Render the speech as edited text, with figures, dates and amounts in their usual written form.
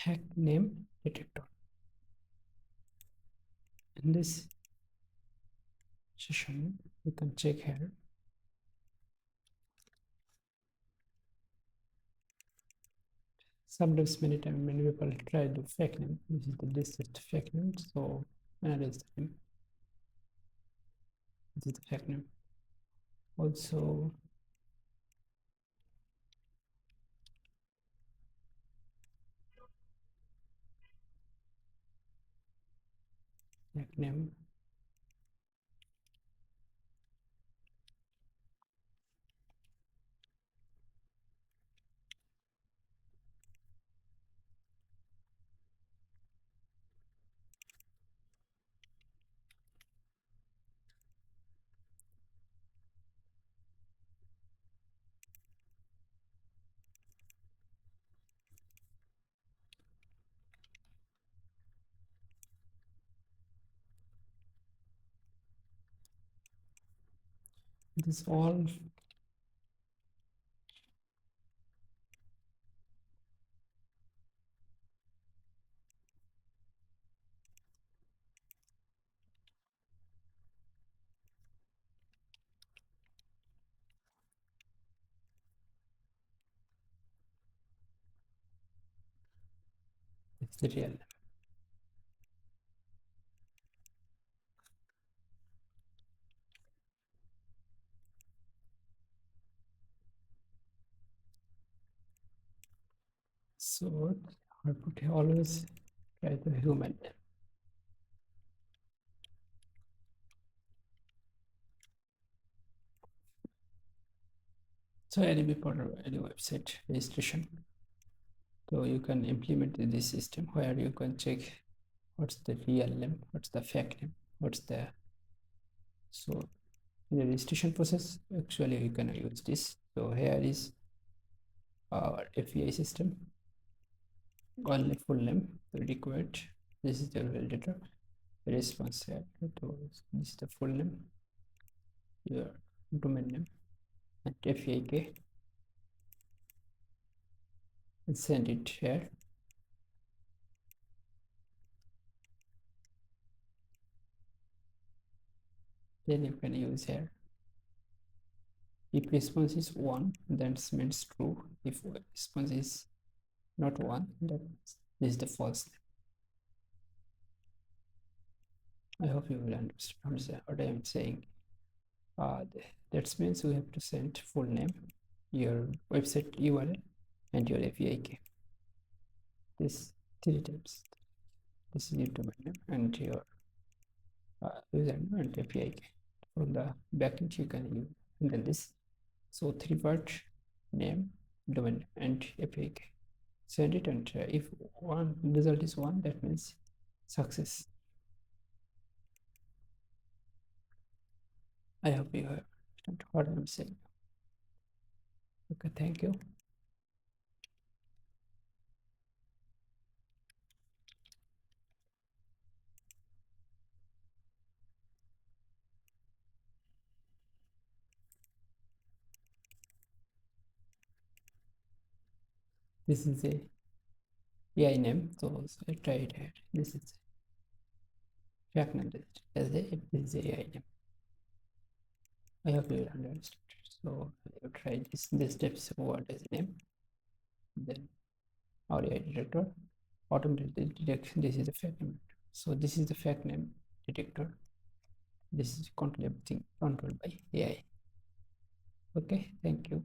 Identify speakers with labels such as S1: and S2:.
S1: hack name detector. In this session, you can check here. Sometimes many times many people try to fake name. This is the fake name. So analyze the name. This is the fake name. Also fake name. This all is the real name. So output always try the human name. So any before any website registration, so you can implement this system where you can check what's the real name, what's the fake name, what's the so in the registration process actually you can use this. So here is our API system, only full name required. This is the validator response here. So this is the full name, your domain name, and API key, and send it here. Then you can use here. If response is 1, that means true. If response is not 1, that is the false. I hope you will understand what I am saying. That means we have to send full name, your website URL, and your API key. This 3 times. This is your domain name and your username and API key. From the backend you can use, and then this. So 3-part name, domain, and API key. Send it, and if one result is 1, that means success. I hope you have understood what I'm saying. Okay, thank you. This is a AI name, so I tried it. This is fake name. This is a AI name. I hope you will understand. So you try this steps. What is name? Then our AI detector automatically detects this is the fake name. So this is the fake name detector. This is control everything controlled by AI. Okay, thank you.